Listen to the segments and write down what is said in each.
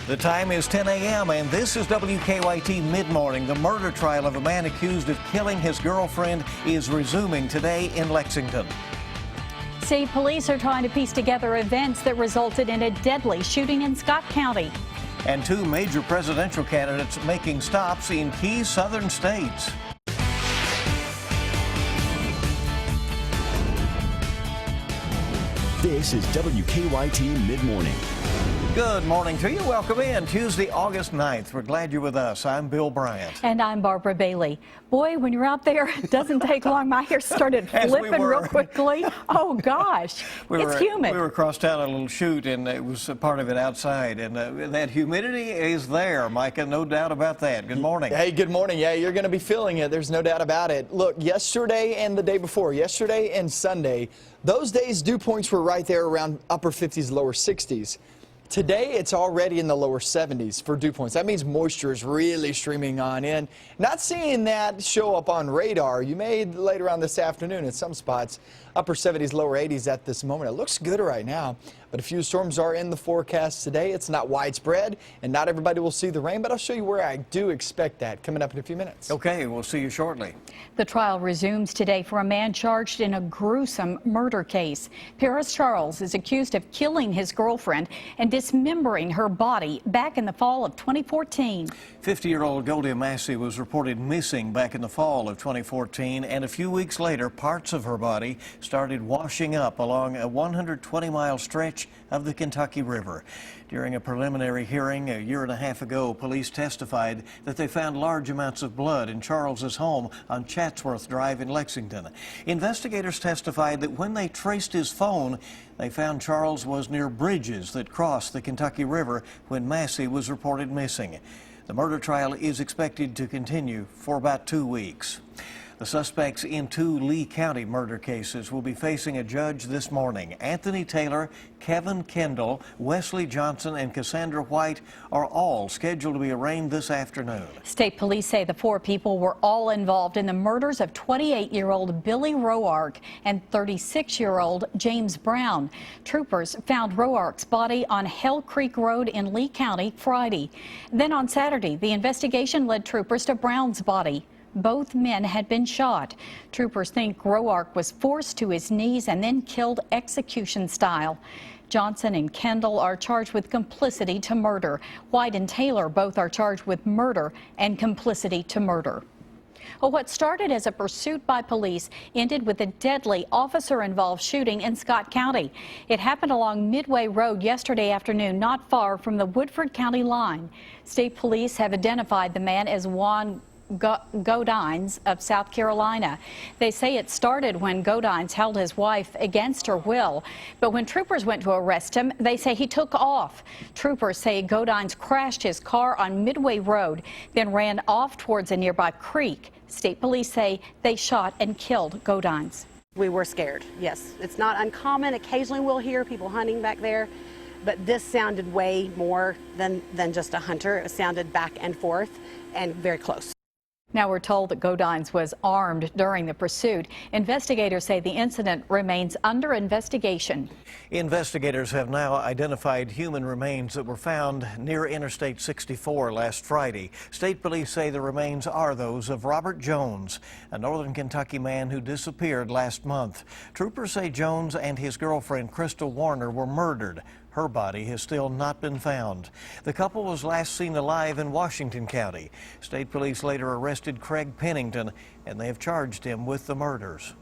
The time is 10 a.m. and this is WKYT Midmorning. The murder trial of a man accused of killing his girlfriend is resuming today in Lexington. State police are trying to piece together events that resulted in a deadly shooting in Scott County. And two major presidential candidates making stops in key southern states. This is WKYT Midmorning. Good morning to you. Welcome in. Tuesday, August 9th. We're glad you're with us. I'm Bill Bryant. And I'm Barbara Bailey. Boy, when you're out there, it doesn't take long. My hair started flipping real quickly. Oh, gosh. It's humid. We were across town on a little shoot, and it was a part of it outside. And that humidity is there, Micah. No doubt about that. Good morning. Hey, good morning. Yeah, you're going to be feeling it. There's no doubt about it. Look, yesterday and the day before, yesterday and Sunday, those days dew points were right there around upper 50s, lower 60s. Today, it's already in the lower 70s for dew points. That means moisture is really streaming on in. Not seeing that show up on radar. You may later on this afternoon at some spots. Upper 70s, lower 80s at this moment. It looks good right now, but a few storms are in the forecast today. It's not widespread, and not everybody will see the rain, but I'll show you where I do expect that coming up in a few minutes. Okay, we'll see you shortly. The trial resumes today for a man charged in a gruesome murder case. Paris Charles is accused of killing his girlfriend and dismembering her body back in the fall of 2014. 50-year-old Goldie Massey was reported missing back in the fall of 2014, and a few weeks later, parts of her body started washing up along a 120-mile stretch of the Kentucky River. During a preliminary hearing a year and a half ago, police testified that they found large amounts of blood in Charles's home on Chatsworth Drive in Lexington. Investigators testified that when they traced his phone, they found Charles was near bridges that crossed the Kentucky River when Massey was reported missing. The murder trial is expected to continue for about 2 weeks. The suspects in two Lee County murder cases will be facing a judge this morning. Anthony Taylor, Kevin Kendall, Wesley Johnson, and Cassandra White are all scheduled to be arraigned this afternoon. State police say the four people were all involved in the murders of 28-year-old Billy Roark and 36-year-old James Brown. Troopers found Roark's body on Hell Creek Road in Lee County Friday. Then on Saturday, the investigation led troopers to Brown's body. Both men had been shot. Troopers think Roark was forced to his knees and then killed execution style. Johnson and Kendall are charged with complicity to murder. White and Taylor both are charged with murder and complicity to murder. Well, what started as a pursuit by police ended with a deadly officer-involved shooting in Scott County. It happened along Midway Road yesterday afternoon, not far from the Woodford County line. State police have identified the man as Juan Godines of South Carolina. They say it started when Godines held his wife against her will, but when troopers went to arrest him, they say he took off. Troopers say Godines crashed his car on Midway Road, then ran off towards a nearby creek. State police say they shot and killed Godines. We were scared, yes. It's not uncommon. Occasionally we'll hear people hunting back there, but this sounded way more than just a hunter. It sounded back and forth and very close. Now we're told that Godines was armed during the pursuit. Investigators say the incident remains under investigation. Investigators have now identified human remains that were found near Interstate 64 last Friday. State police say the remains are those of Robert Jones, a northern Kentucky man who disappeared last month. Troopers say Jones and his girlfriend Crystal Warner were murdered. Her body has still not been found. The couple was last seen alive in Washington County. State police later arrested Craig Pennington, and they have charged him with the murders.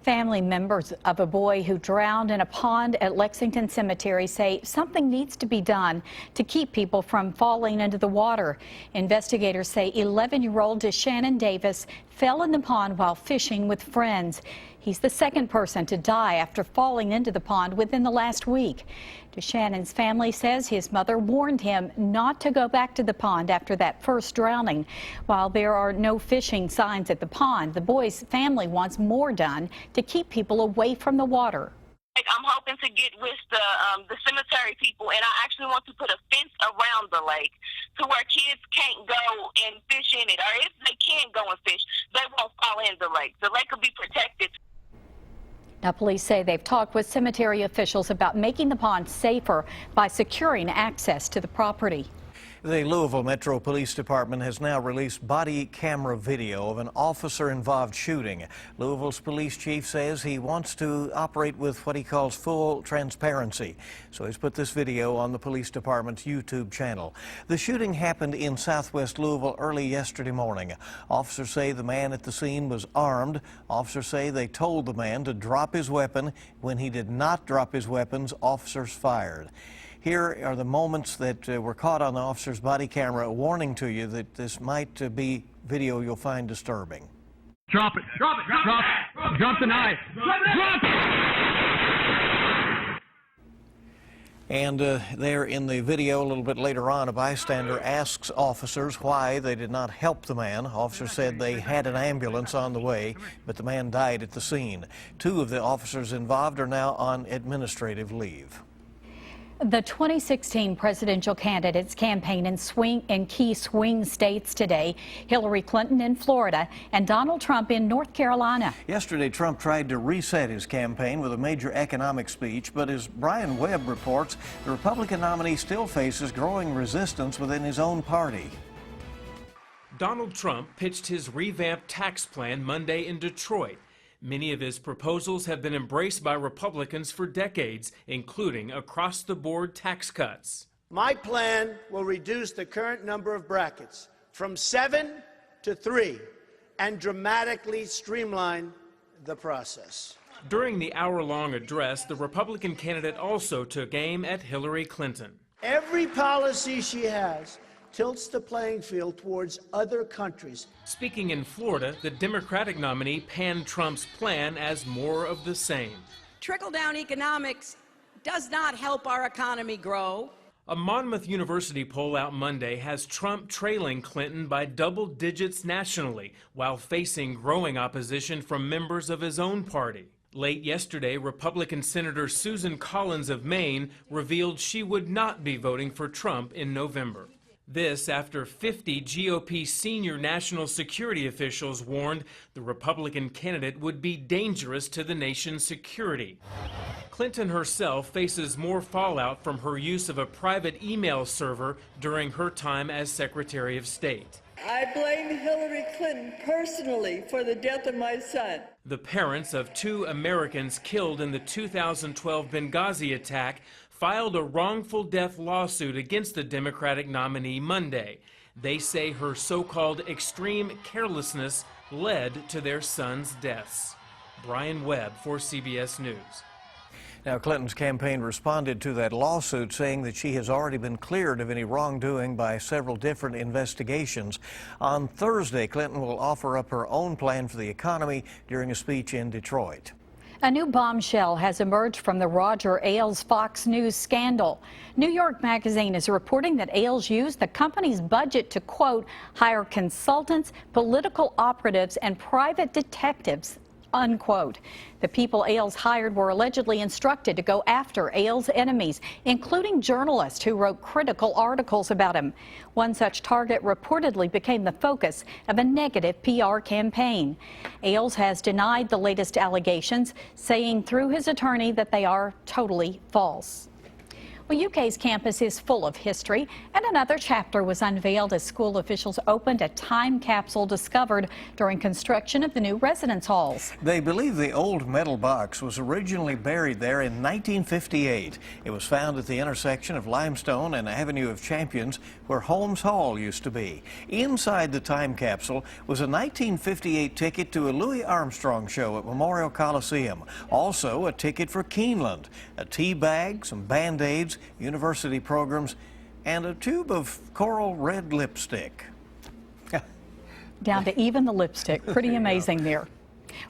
Family members of a boy who drowned in a pond at Lexington Cemetery say something needs to be done to keep people from falling into the water. Investigators say 11-year-old DeShannon Davis fell in the pond while fishing with friends. He's the second person to die after falling into the pond within the last week. DeShannon's family says his mother warned him not to go back to the pond after that first drowning. While there are no fishing signs at the pond, the boy's family wants more done to keep people away from the water. I'm hoping to get with the cemetery people, and I actually want to put a fence around the lake to where kids can't go and fish in it, or if they can go and fish, they won't fall in the lake. The lake will be protected. Now, police say they've talked with cemetery officials about making the pond safer by securing access to the property. The Louisville Metro Police Department has now released body camera video of an officer-involved shooting. Louisville's police chief says he wants to operate with what he calls full transparency. So he's put this video on the police department's YouTube channel. The shooting happened in southwest Louisville early yesterday morning. Officers say the man at the scene was armed. Officers say they told the man to drop his weapon. When he did not drop his weapons, officers fired. Here are the moments that were caught on the officer's body camera, warning to you that this might be video you'll find disturbing. Drop it! Drop it! Drop it! Drop the knife! Drop it! And there in the video a little bit later on, a bystander asks officers why they did not help the man. Officers said they had an ambulance on the way, but the man died at the scene. 2 of the officers involved are now on administrative leave. The 2016 presidential candidates campaign in key swing states today. Hillary Clinton in Florida and Donald Trump in North Carolina. Yesterday, Trump tried to reset his campaign with a major economic speech, but as Brian Webb reports, the Republican nominee still faces growing resistance within his own party. Donald Trump pitched his revamped tax plan Monday in Detroit. Many of his proposals have been embraced by Republicans for decades, including across-the-board tax cuts. My plan will reduce the current number of brackets from 7 to 3 and dramatically streamline the process. During the hour-long address, the Republican candidate also took aim at Hillary Clinton. Every policy she has tilts the playing field towards other countries. Speaking in Florida, the Democratic nominee panned Trump's plan as more of the same. Trickle-down economics does not help our economy grow. A Monmouth University poll out Monday has Trump trailing Clinton by double digits nationally, while facing growing opposition from members of his own party. Late yesterday, Republican Senator Susan Collins of Maine revealed she would not be voting for Trump in November. This after 50 GOP senior national security officials warned the Republican candidate would be dangerous to the nation's security. Clinton herself faces more fallout from her use of a private email server during her time as Secretary of State. I blame Hillary Clinton personally for the death of my son. The parents of 2 Americans killed in the 2012 Benghazi attack filed a wrongful death lawsuit against the Democratic nominee Monday. They say her so-called extreme carelessness led to their sons' deaths. Brian Webb for CBS News. Now, Clinton's campaign responded to that lawsuit, saying that she has already been cleared of any wrongdoing by several different investigations. On Thursday, Clinton will offer up her own plan for the economy during a speech in Detroit. A new bombshell has emerged from the Roger Ailes Fox News scandal. New York Magazine is reporting that Ailes used the company's budget to, quote, hire consultants, political operatives, and private detectives, unquote. The people Ailes hired were allegedly instructed to go after Ailes' enemies, including journalists who wrote critical articles about him. One such target reportedly became the focus of a negative PR campaign. Ailes has denied the latest allegations, saying through his attorney that they are totally false. Well, UK's campus is full of history, and another chapter was unveiled as school officials opened a time capsule discovered during construction of the new residence halls. They believe the old metal box was originally buried there in 1958. It was found at the intersection of Limestone and Avenue of Champions, where Holmes Hall used to be. Inside the time capsule was a 1958 ticket to a Louis Armstrong show at Memorial Coliseum. Also a ticket for Keeneland, a tea bag, some Band-Aids, university programs, and a tube of coral red lipstick. Down to even the lipstick. Pretty amazing there.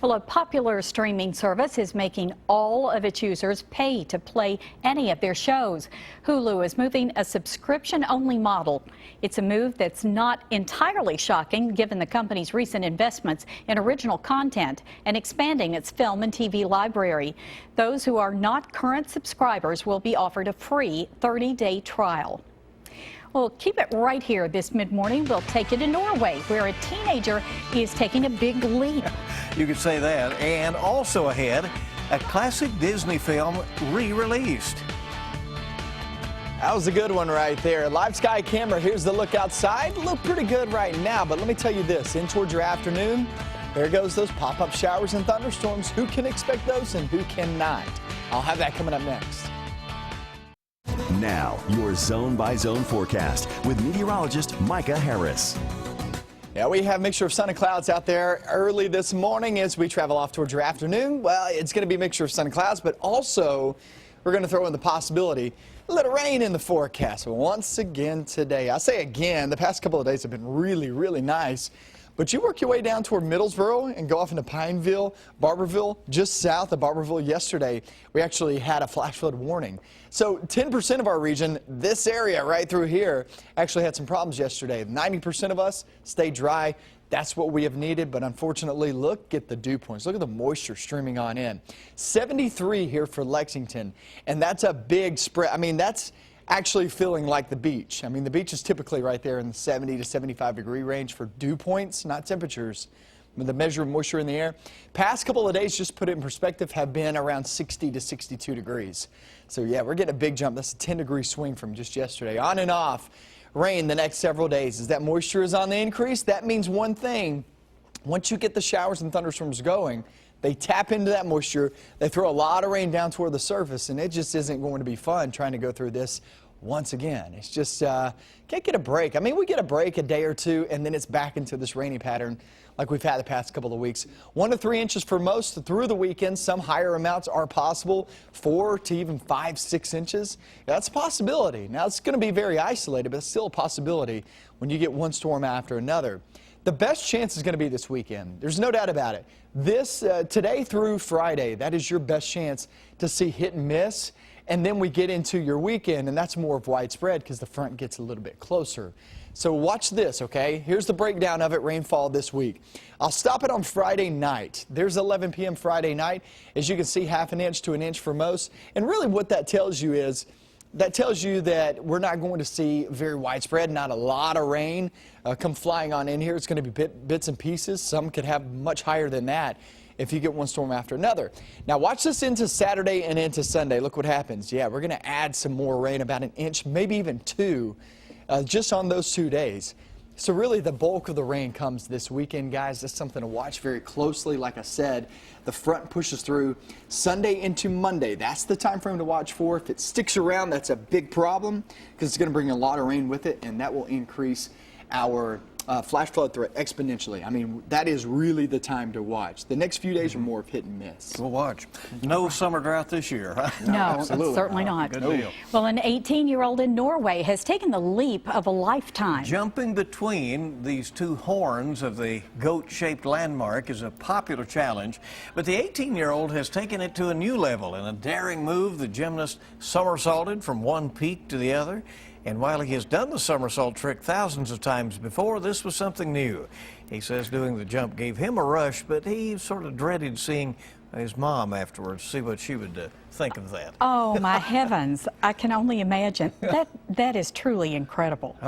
Well, a popular streaming service is making all of its users pay to play any of their shows. Hulu is moving a subscription-only model. It's a move that's not entirely shocking given the company's recent investments in original content and expanding its film and TV library. Those who are not current subscribers will be offered a free 30-day trial. Well, keep it right here. This mid-morning, we'll take you to Norway, where a teenager is taking a big leap. You could say that. And also ahead, a classic Disney film re-released. That was a good one right there. Live sky camera, here's the look outside. Look pretty good right now, but let me tell you this, in towards your afternoon, there goes those pop-up showers and thunderstorms. Who can expect those and who cannot? I'll have that coming up next. Now, your zone-by-zone forecast with meteorologist Micah Harris. Yeah, we have a mixture of sun and clouds out there early this morning as we travel off towards your afternoon. Well, it's going to be a mixture of sun and clouds, but also we're going to throw in the possibility a little rain in the forecast once again today. I say again, the past couple of days have been really, really nice. But you work your way down toward Middlesboro and go off into Pineville, Barberville, just south of Barberville yesterday. We actually had a flash flood warning. So 10% of our region, this area right through here, actually had some problems yesterday. 90% of us stayed dry. That's what we have needed, but unfortunately, look at the dew points. Look at the moisture streaming on in. 73 here for Lexington, and that's a big spread. I mean, that's actually feeling like the beach. I mean, the beach is typically right there in the 70 to 75 degree range for dew points, not temperatures. The measure of moisture in the air. Past couple of days, just put it in perspective, have been around 60 to 62 degrees. So yeah, we're getting a big jump. That's a 10-degree swing from just yesterday. On and off rain the next several days. As that moisture is on the increase, that means one thing. Once you get the showers and thunderstorms going, they tap into that moisture, they throw a lot of rain down toward the surface, and it just isn't going to be fun trying to go through this once again. It's just, can't get a break. I mean, we get a break a day or two, and then it's back into this rainy pattern like we've had the past couple of weeks. 1 to 3 inches for most through the weekend. Some higher amounts are possible, 4 to even 5, 6 inches. That's a possibility. Now, it's going to be very isolated, but it's still a possibility when you get one storm after another. The best chance is going to be this weekend. There's no doubt about it. This today through Friday, that is your best chance to see hit and miss. And then we get into your weekend, and that's more of widespread because the front gets a little bit closer. So watch this, okay? Here's the breakdown of it, rainfall this week. I'll stop it on Friday night. There's 11 p.m. Friday night. As you can see, 1/2 inch to 1 inch for most. And really what that tells you is, that tells you that we're not going to see very widespread, not a lot of rain come flying on in here. It's going to be bits and pieces. Some could have much higher than that if you get one storm after another. Now watch this into Saturday and into Sunday. Look what happens. Yeah, we're going to add some more rain, about 1 inch, maybe even 2, just on those 2 days. So really the bulk of the rain comes this weekend, guys. That's something to watch very closely. Like I said, the front pushes through Sunday into Monday. That's the time frame to watch for. If it sticks around, that's a big problem because it's going to bring a lot of rain with it, and that will increase our flash flood threat exponentially. I mean, that is really the time to watch. The next few days are more of hit and miss. We'll watch. No summer drought this year, huh? No, certainly not. Good deal. Well, an 18-year-old in Norway has taken the leap of a lifetime. Jumping between these two horns of the goat-shaped landmark is a popular challenge, but the 18-year-old has taken it to a new level. In a daring move, the gymnast somersaulted from one peak to the other. And while he has done the somersault trick thousands of times before, this was something new. He says doing the jump gave him a rush, but he sort of dreaded seeing his mom afterwards, see what she would think of that. Oh, my heavens. I can only imagine. That is truly incredible.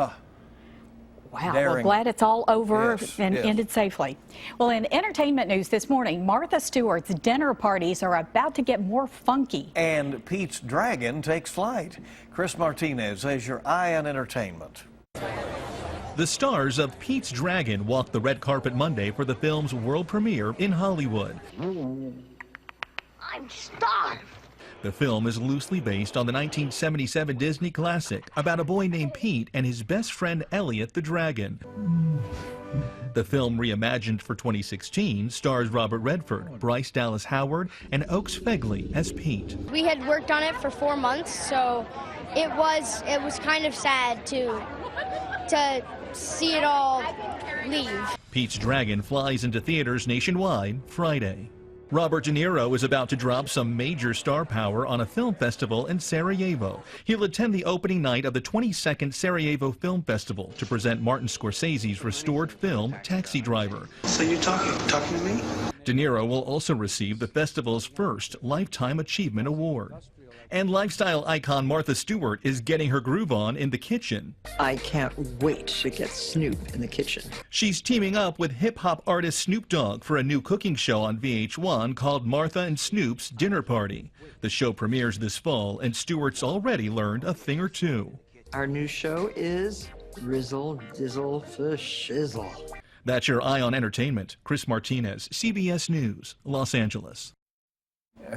Wow, Daring. well, glad it's all over and yes. ended safely. Well, in entertainment news this morning, Martha Stewart's dinner parties are about to get more funky. And Pete's Dragon takes flight. Chris Martinez has your eye on entertainment. The stars of Pete's Dragon walked the red carpet Monday for the film's world premiere in Hollywood. I'm starved. The film is loosely based on the 1977 Disney classic about a boy named Pete and his best friend Elliot the Dragon. The film, reimagined for 2016, stars Robert Redford, Bryce Dallas Howard, and Oaks Fegley as Pete. We had worked on it for 4 months, so it was kind of sad to see it all leave. Pete's Dragon flies into theaters nationwide Friday. Robert De Niro is about to drop some major star power on a film festival in Sarajevo. He'll attend the opening night of the 22nd Sarajevo Film Festival to present Martin Scorsese's restored film Taxi Driver. So you're talking to me? De Niro will also receive the festival's first Lifetime Achievement Award. And lifestyle icon Martha Stewart is getting her groove on in the kitchen. I can't wait to get Snoop in the kitchen. She's teaming up with hip-hop artist Snoop Dogg for a new cooking show on VH1 called Martha and Snoop's Dinner Party. The show premieres this fall, and Stewart's already learned a thing or two. Our new show is Rizzle, Dizzle, for Shizzle. That's your Eye on Entertainment. Chris Martinez, CBS News, Los Angeles.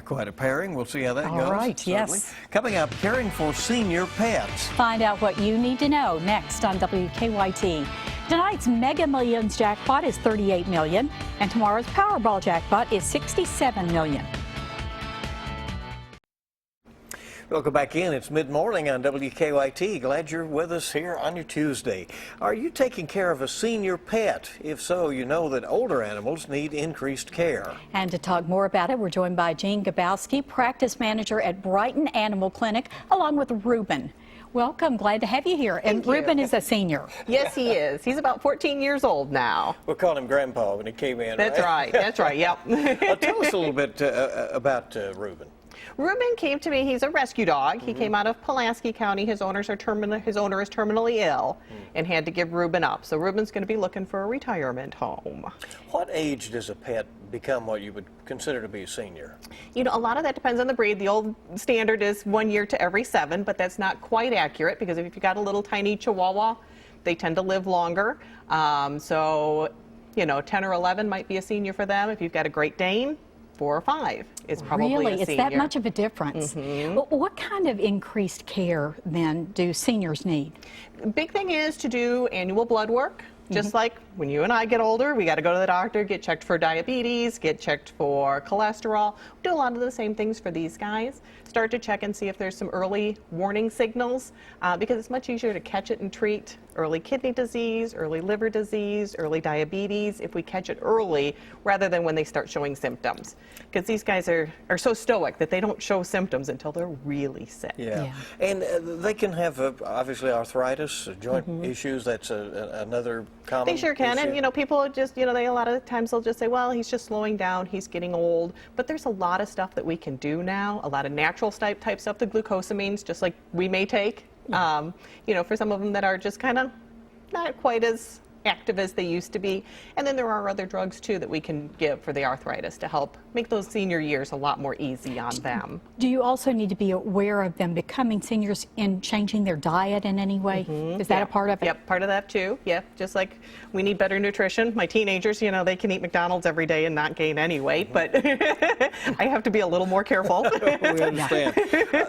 Quite a pairing. We'll see how that goes. All right, certainly. yes. Coming up, caring for senior pets. Find out what you need to know next on WKYT. Tonight's Mega Millions jackpot is $38 million, and tomorrow's Powerball jackpot is $67 million. Welcome back in. It's mid-morning on WKYT. Glad you're with us here on your Tuesday. Are you taking care of a senior pet? If so, you know that older animals need increased care. And to talk more about it, we're joined by Jean Gabowski, practice manager at Brighton Animal Clinic, along with Ruben. Welcome. Glad to have you here. And Ruben is a senior. Yes, he is. He's about 14 years old now. We'll call him Grandpa when he came in. That's right. That's right. Yep. Tell us a little bit about Ruben. Ruben came to me. He's a rescue dog. He came out of Pulaski County. His owner is terminally ill and had to give Ruben up. So Ruben's going to be looking for a retirement home. What age does a pet become what you would consider to be a senior? You know, a lot of that depends on the breed. The old standard is 1 year to every 7, but that's not quite accurate because if you've got a little tiny Chihuahua, they tend to live longer. So, you know, 10 or 11 might be a senior for them. If you've got a Great Dane, 4 or 5 is probably really? a senior. It's that much of a difference. What kind of increased care then do seniors need? Big thing is to do annual blood work. Just like when you and I get older, we got to go to the doctor, get checked for diabetes, get checked for cholesterol. We do a lot of the same things for these guys. Start to check and see if there's some early warning signals because it's much easier to catch it and treat early kidney disease, early liver disease, early diabetes if we catch it early rather than when they start showing symptoms. Because these guys are so stoic that they don't show symptoms until they're really sick. Yeah. And they can have obviously arthritis, joint issues. That's another common They sure can. issue. And, you know, people just, you know, they a lot of times they'll just say, well, he's just slowing down, he's getting old. But there's a lot of stuff that we can do now, a lot of natural type stuff, the glucosamines, just like we may take, you know, for some of them that are just kind of not quite as active as they used to be. And then there are other drugs too that we can give for the arthritis to help make those senior years a lot more easy on them. Do you also need to be aware of them becoming seniors in changing their diet in any way? Is that a part of it? Yep, part of that too. Yeah, just like we need better nutrition. My teenagers, you know, they can eat McDonald's every day and not gain any weight, but I have to be a little more careful. We understand.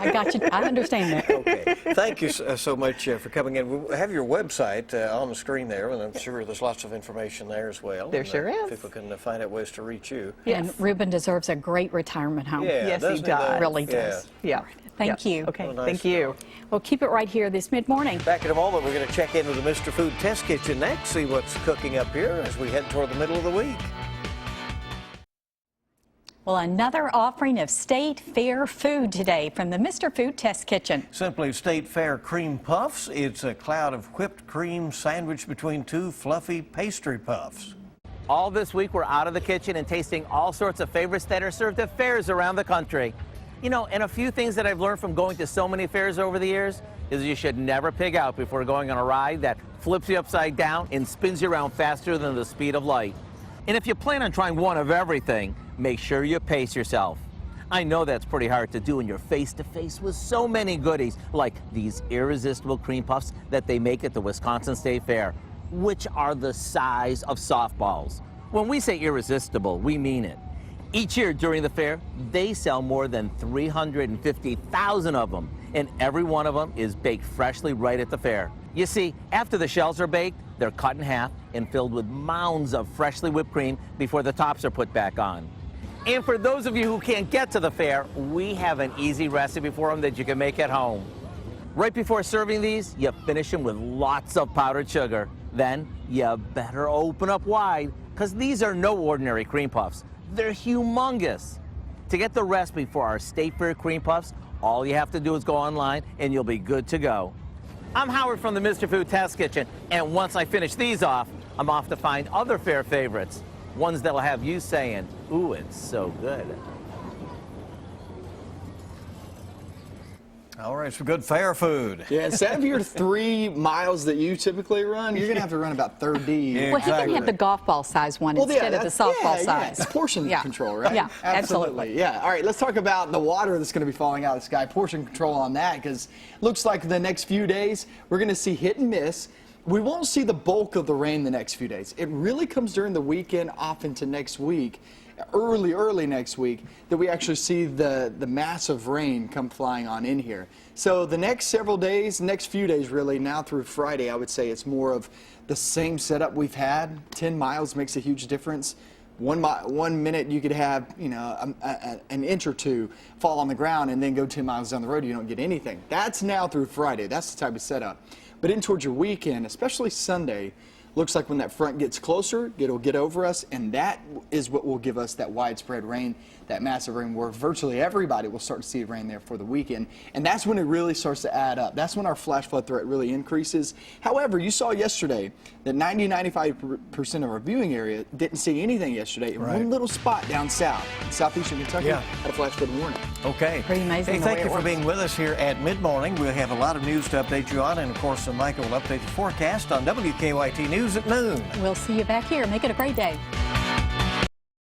I got you. I understand that. Okay. Thank you so much for coming in. We have your website on the screen there, and I'm sure there's lots of information there as well. There sure is. People can find out ways to reach you. Yes. And Ruben deserves a great retirement home. Yeah, Yes, he does. Really does. Yeah. Thank you. Okay, Well, nice thank you. Well, keep it right here this mid-morning. Back in a moment, we're going to check into the Mr. Food Test Kitchen next, see what's cooking up here as we head toward the middle of the week. Well, another offering of State Fair food today from the Mr. Food Test Kitchen. Simply State Fair Cream Puffs. It's a cloud of whipped cream sandwiched between two fluffy pastry puffs. All this week, we're out of the kitchen and tasting all sorts of favorites that are served at fairs around the country. You know, and a few things that I've learned from going to so many fairs over the years is you should never pig out before going on a ride that flips you upside down and spins you around faster than the speed of light. And if you plan on trying one of everything, make sure you pace yourself. I know that's pretty hard to do when you're face to face with so many goodies like these irresistible cream puffs that they make at the Wisconsin State Fair, which are the size of softballs. When we say irresistible, we mean it. Each year during the fair, they sell more than 350,000 of them, and every one of them is baked freshly right at the fair. You see, after the shells are baked, they're cut in half and filled with mounds of freshly whipped cream before the tops are put back on. And for those of you who can't get to the fair, we have an easy recipe for them that you can make at home. Right before serving these, you finish them with lots of powdered sugar. Then you better open up wide, because these are no ordinary cream puffs. They're humongous. To get the recipe for our State Fair cream puffs, all you have to do is go online and you'll be good to go. I'm Howard from the Mr. Food Test Kitchen, and once I finish these off, I'm off to find other fair favorites. Ones that'll have you saying, ooh, it's so good. All right, some good fair food. Yeah, instead of your 3 miles that you typically run, you're going to have to run about 30. Yeah, Well, he can have the golf ball size one instead of the softball size. Yeah, it's portion control, right? Yeah, absolutely. Yeah, all right, let's talk about the water that's going to be falling out of the sky. Portion control on that, because looks like the next few days we're going to see hit and miss. We won't see the bulk of the rain the next few days. It really comes during the weekend, off into next week. Early next week, that we actually see the massive rain come flying on in here. So the next several days, next few days really, now through Friday, I would say it's more of the same setup we've had. 10 miles makes a huge difference. 1 minute you could have, you know, an inch or two fall on the ground, and then go 10 miles down the road, you don't get anything. That's now through Friday. That's the type of setup. But in towards your weekend, especially Sunday, looks like when that front gets closer, it'll get over us, and that is what will give us that widespread rain, that massive rain, where virtually everybody will start to see rain there for the weekend. And that's when it really starts to add up. That's when our flash flood threat really increases. However, you saw yesterday that 90-95% of our viewing area didn't see anything yesterday. Right. One little spot down south, in southeastern Kentucky, had a flash flood warning. Okay. Pretty amazing. Hey, thank you for being with us here at Mid-Morning. We'll have a lot of news to update you on, and of course, Micah will update the forecast on WKYT News at noon. We'll see you back here. Make it a great day.